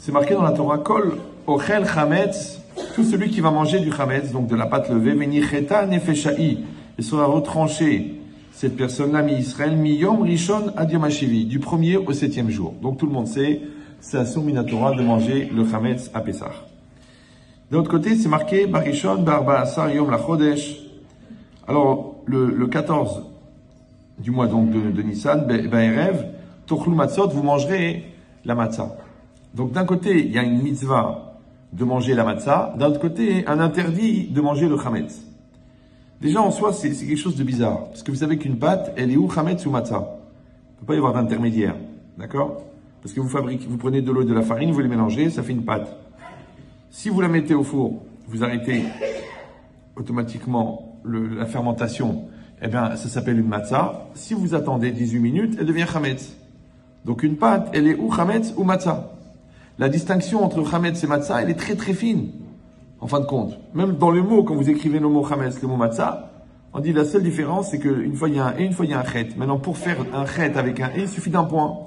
C'est marqué dans la Torah, Kol ochel chametz, tout celui qui va manger du chametz, donc de la pâte levée, venicheta nefeshai, il sera retranché, cette personne-là, mi-Israël, mi-yom rishon ad yom hashivi, du 1er au 7e jour. Donc tout le monde sait, c'est assour minatora de manger le chametz à Pessah. De l'autre côté, c'est marqué, barishon barba asar yom la chodesh. Alors, le 14 du mois donc de Nissan, Ba'erev, Tochlu Matzot, vous mangerez la matzah. Donc d'un côté, il y a une mitzvah de manger la matzah, d'un autre côté, un interdit de manger le chametz. Déjà en soi, c'est quelque chose de bizarre, parce que vous savez qu'une pâte, elle est ou chametz ou matzah. Il ne peut pas y avoir d'intermédiaire, d'accord? Parce que vous prenez de l'eau et de la farine, vous les mélangez, ça fait une pâte. Si vous la mettez au four, vous arrêtez automatiquement la fermentation, eh bien, ça s'appelle une matzah. Si vous attendez 18 minutes, elle devient chametz. Donc une pâte, elle est ou chametz ou matzah. La distinction entre chametz et matzah, elle est très très fine, en fin de compte. Même dans les mots, quand vous écrivez le mot chametz, le mot matzah, on dit la seule différence, c'est qu'une fois il y a un et, une fois il y a un chet. Maintenant, pour faire un chet avec un et, il suffit d'un point.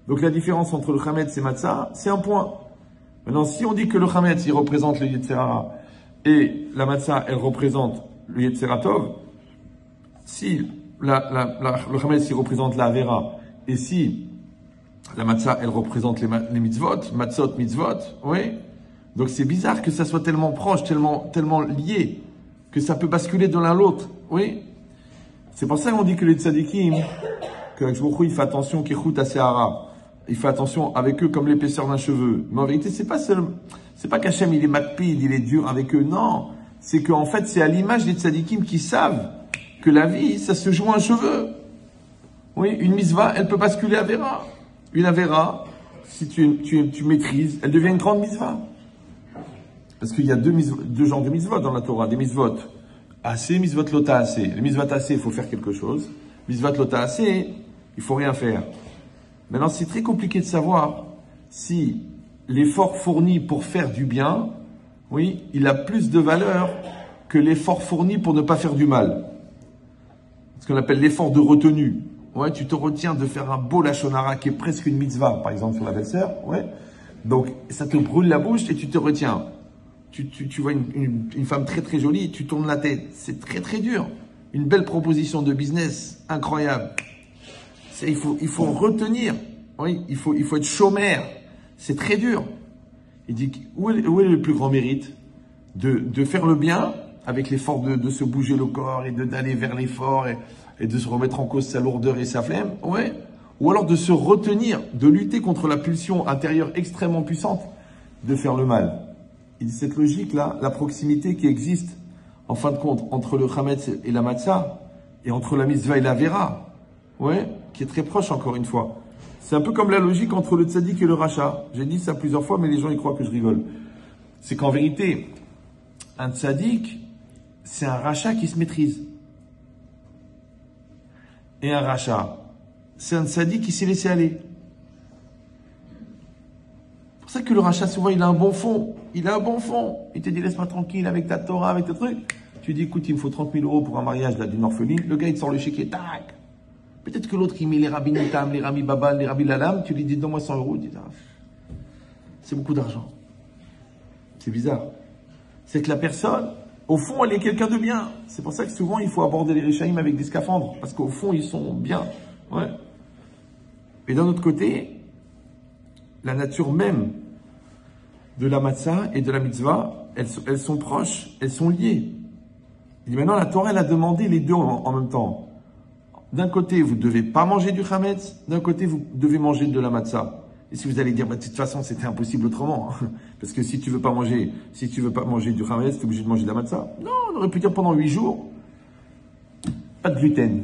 Donc la différence entre le chametz et matzah, c'est un point. Maintenant, si on dit que le chametz, il représente le Yetzer Hara, et la matzah, elle représente le Yetzer Tov, si le chametz, il représente la Avera, et si la matzah, elle représente les mitzvot, matzot, mitzvot, oui. Donc c'est bizarre que ça soit tellement proche, tellement lié, que ça peut basculer de l'un à l'autre, oui. C'est pour ça qu'on dit que les tzadikim, que Akshbokhu, il fait attention, Kechut Asehara, il fait attention avec eux comme l'épaisseur d'un cheveu. Mais en vérité, c'est pas qu'Hachem, il est makpid, il est dur avec eux, non. C'est qu'en fait, c'est à l'image des tzadikim qui savent que la vie, ça se joue un cheveu. Oui, une mitzvah, elle peut basculer à Vera. Une Avera, si tu maîtrises, elle devient une grande mitzvah. Parce qu'il y a deux genres de mitzvot dans la Torah. Des mitzvot assez, mitzvot lota assez. Les mitzvot assez, il faut faire quelque chose. Mitzvot lota assez, il faut rien faire. Maintenant, c'est très compliqué de savoir si l'effort fourni pour faire du bien, oui, il a plus de valeur que l'effort fourni pour ne pas faire du mal. Ce qu'on appelle l'effort de retenue. Ouais, tu te retiens de faire un beau lashon hara qui est presque une mitzvah, par exemple sur la belle-sœur, ouais. Donc, ça te brûle la bouche et tu te retiens. Tu vois une femme très très jolie, tu tournes la tête. C'est très très dur. Une belle proposition de business, incroyable. Il faut retenir. Oui, il faut être chômeur. C'est très dur. Il dit, où est le plus grand mérite? De faire le bien, avec l'effort de se bouger le corps et d'aller vers l'effort et de se remettre en cause sa lourdeur et sa flemme, ouais. Ou alors de se retenir, de lutter contre la pulsion intérieure extrêmement puissante, de faire le mal. Il dit cette logique-là, la proximité qui existe, en fin de compte, entre le chametz et la matzah, et entre la mitzvah et la vera, ouais, qui est très proche encore une fois. C'est un peu comme la logique entre le tzaddik et le rachat. J'ai dit ça plusieurs fois, mais les gens y croient que je rigole. C'est qu'en vérité, un tzaddik, c'est un rachat qui se maîtrise. Et un rachat, c'est un tzaddik qui s'est laissé aller. C'est pour ça que le rachat, souvent, il a un bon fond. Il a un bon fond. Il te dit, laisse-moi tranquille avec ta Torah, avec tes trucs. Tu dis, écoute, il me faut 30 000 € pour un mariage là, d'une orpheline. Le gars, il te sort le chéquier, tac. Peut-être que l'autre, il met les rabbis Nitam, les rabbis Babal, les rabbis Lalam. Tu lui dis, donne-moi 100 €. Il dit, ah, c'est beaucoup d'argent. C'est bizarre. C'est que la personne, au fond, elle est quelqu'un de bien. C'est pour ça que souvent, il faut aborder les Réchaïm avec des scaphandres. Parce qu'au fond, ils sont bien. Ouais. Et d'un autre côté, la nature même de la matzah et de la mitzvah, elles sont proches, elles sont liées. Et maintenant, la Torah, elle a demandé les deux en même temps. D'un côté, vous ne devez pas manger du chametz. D'un côté, vous devez manger de la matzah. Et si vous allez dire, bah, de toute façon, c'était impossible autrement. Parce que si tu veux pas manger du chametz, tu es obligé de manger de la matzah. Non, on aurait pu dire pendant 8 jours, pas de gluten.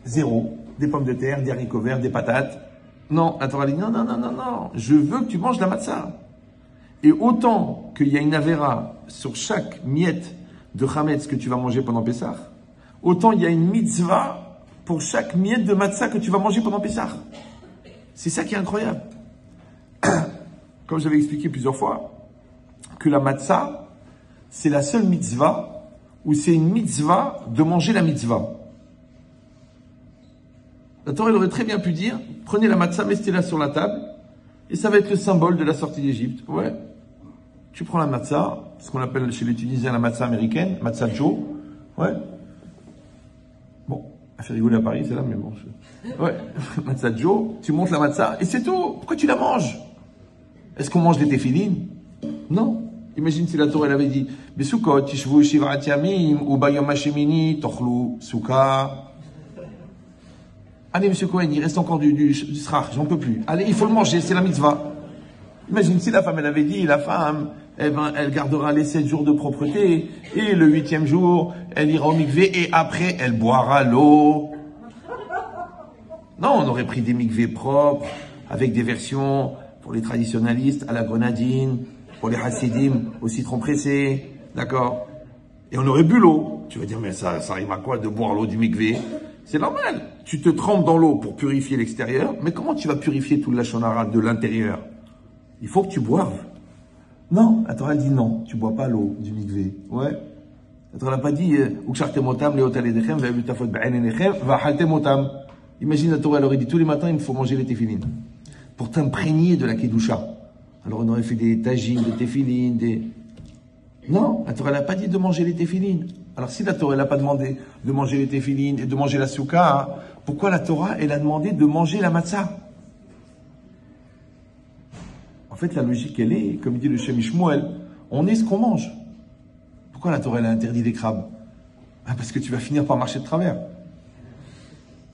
0. Des pommes de terre, des haricots verts, des patates. Non, la Torah dit, non. Je veux que tu manges de la matzah. Et autant qu'il y a une avéra sur chaque miette de chametz que tu vas manger pendant Pessah, autant il y a une mitzvah pour chaque miette de matzah que tu vas manger pendant Pessah. C'est ça qui est incroyable. Comme j'avais expliqué plusieurs fois, que la matzah, c'est la seule mitzvah où c'est une mitzvah de manger la mitzvah. La Torah, elle aurait très bien pu dire, prenez la matzah, mettez-la sur la table, Et ça va être le symbole de la sortie d'Égypte. Ouais. Tu prends la matzah, ce qu'on appelle chez les Tunisiens la matzah américaine, matzah Joe. Ouais. Bon, elle fait rigoler à Paris, c'est là, mais bon. Ouais. Matzah Joe, tu montes la matzah et c'est tout. Pourquoi tu la manges? Est-ce qu'on mange des téfilines? Non. Imagine si la Torah elle avait dit Besukot, tishvu shivat yamim, ou bayom hashemini, tochlu, souka. Allez, monsieur Cohen, il reste encore du srach, j'en peux plus. Allez, il faut le manger, c'est la mitzvah. Imagine si la femme, elle avait dit, la femme, elle gardera les 7 jours de propreté, et le 8e jour, elle ira au mikvé, et après, elle boira l'eau. Non, on aurait pris des mikvés propres, avec des versions, pour les traditionalistes, à la grenadine, pour les chassidim, au citron pressé, d'accord? Et on aurait bu l'eau. Tu vas dire, mais ça rime à quoi de boire l'eau du mikvé? C'est normal. Tu te trempes dans l'eau pour purifier l'extérieur, mais comment tu vas purifier tout le lachon hara de l'intérieur? Il faut que tu boives. Non, la Torah dit non, tu bois pas l'eau du mikvé. Ouais. La Torah n'a pas dit imagine la Torah, elle aurait dit tous les matins, il me faut manger les téfilines. Pour t'imprégner de la kedusha. Alors on aurait fait des tagines, des téfilines, des... Non, la Torah n'a pas dit de manger les téfilines. Alors si la Torah n'a pas demandé de manger les téfilines et de manger la souka, pourquoi la Torah, elle a demandé de manger la matzah? En fait, la logique, elle est, comme dit le Shem Shmuel, on est ce qu'on mange. Pourquoi la Torah, elle a interdit les crabes? Parce que tu vas finir par marcher de travers.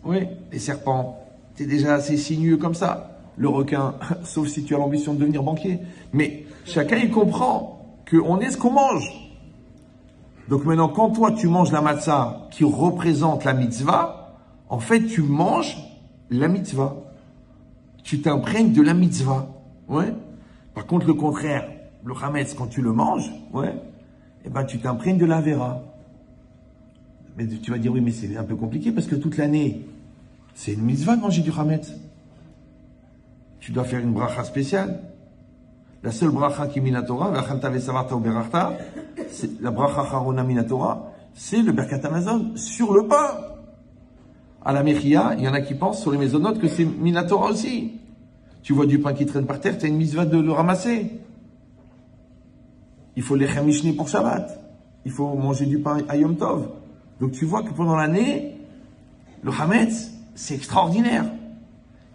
Oui, les serpents, t'es déjà assez sinueux comme ça. Le requin, sauf si tu as l'ambition de devenir banquier. Mais chacun, il comprend qu'on est ce qu'on mange. Donc maintenant, quand toi, tu manges la matzah qui représente la mitzvah, en fait, tu manges la mitzvah. Tu t'imprègnes de la mitzvah. Ouais. Par contre, le contraire, le chametz, quand tu le manges, ouais, eh ben, tu t'imprègnes de la vera. Mais tu vas dire, oui, mais c'est un peu compliqué parce que toute l'année, c'est une mitzvah de manger du chametz. Tu dois faire une bracha spéciale. La seule bracha qui est minatora, c'est la bracha charona minatora, c'est le Birkat Hamazon sur le pain. À la Mechia, il y en a qui pensent sur les maisonnotes que c'est minatora aussi. Tu vois du pain qui traîne par terre, tu as une mitzvah de le ramasser. Il faut les chamishni pour Shabbat. Il faut manger du pain à Yom Tov. Donc tu vois que pendant l'année, le chametz, c'est extraordinaire.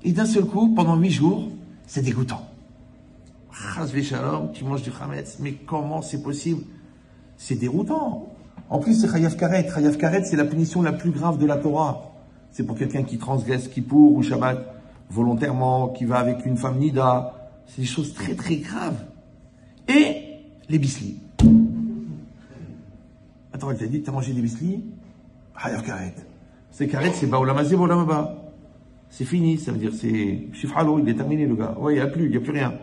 Et d'un seul coup, pendant 8 jours, c'est dégoûtant. Chas v'shalom, tu manges du chametz, mais comment c'est possible? C'est déroutant. En plus, c'est chayav karet. Chayav karet, c'est la punition la plus grave de la Torah. C'est pour quelqu'un qui transgresse Kippour ou Shabbat volontairement, qui va avec une femme nida. C'est des choses très très graves. Et les bislis. Attends, elle t'a dit que tu as mangé des bislis? Chayav karet. C'est karet, c'est baolamazé, baolamaba. C'est fini, ça veut dire c'est Shifhalo, il est terminé le gars. Ouais, il n'y a plus rien.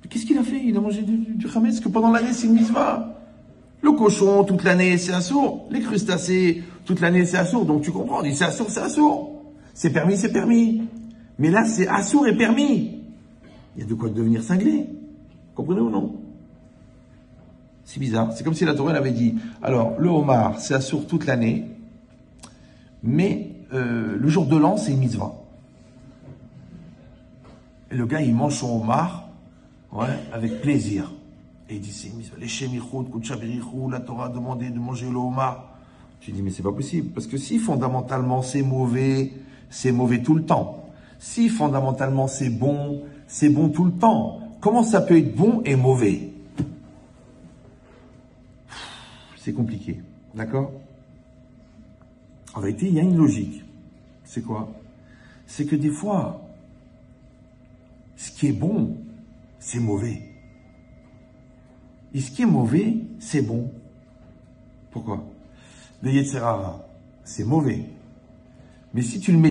Mais qu'est-ce qu'il a fait? Il a mangé du chametz, que pendant l'année c'est une mitzvah. Le cochon, toute l'année c'est assourd. Les crustacés, toute l'année c'est assourd. Donc tu comprends, on dit c'est assourd, c'est assourd. C'est permis, c'est permis. Mais là c'est assourd et permis. Il y a de quoi devenir cinglé. Comprenez ou non? C'est bizarre. C'est comme si la Torah avait dit, alors le homard c'est assourd toute l'année, mais le jour de l'an c'est une mitzvah. Et le gars, il mange son homard, ouais, avec plaisir. Et il dit, c'est les shemichot, kouchabirichou, la Torah a demandé de manger le homard. J'ai dit, mais c'est pas possible. Parce que si fondamentalement c'est mauvais tout le temps. Si fondamentalement c'est bon tout le temps. Comment ça peut être bon et mauvais? C'est compliqué. D'accord? En vérité, il y a une logique. C'est quoi? C'est que des fois, ce qui est bon, c'est mauvais. Et ce qui est mauvais, c'est bon. Pourquoi? Le Yetzer Hara, c'est mauvais. Mais si tu le mets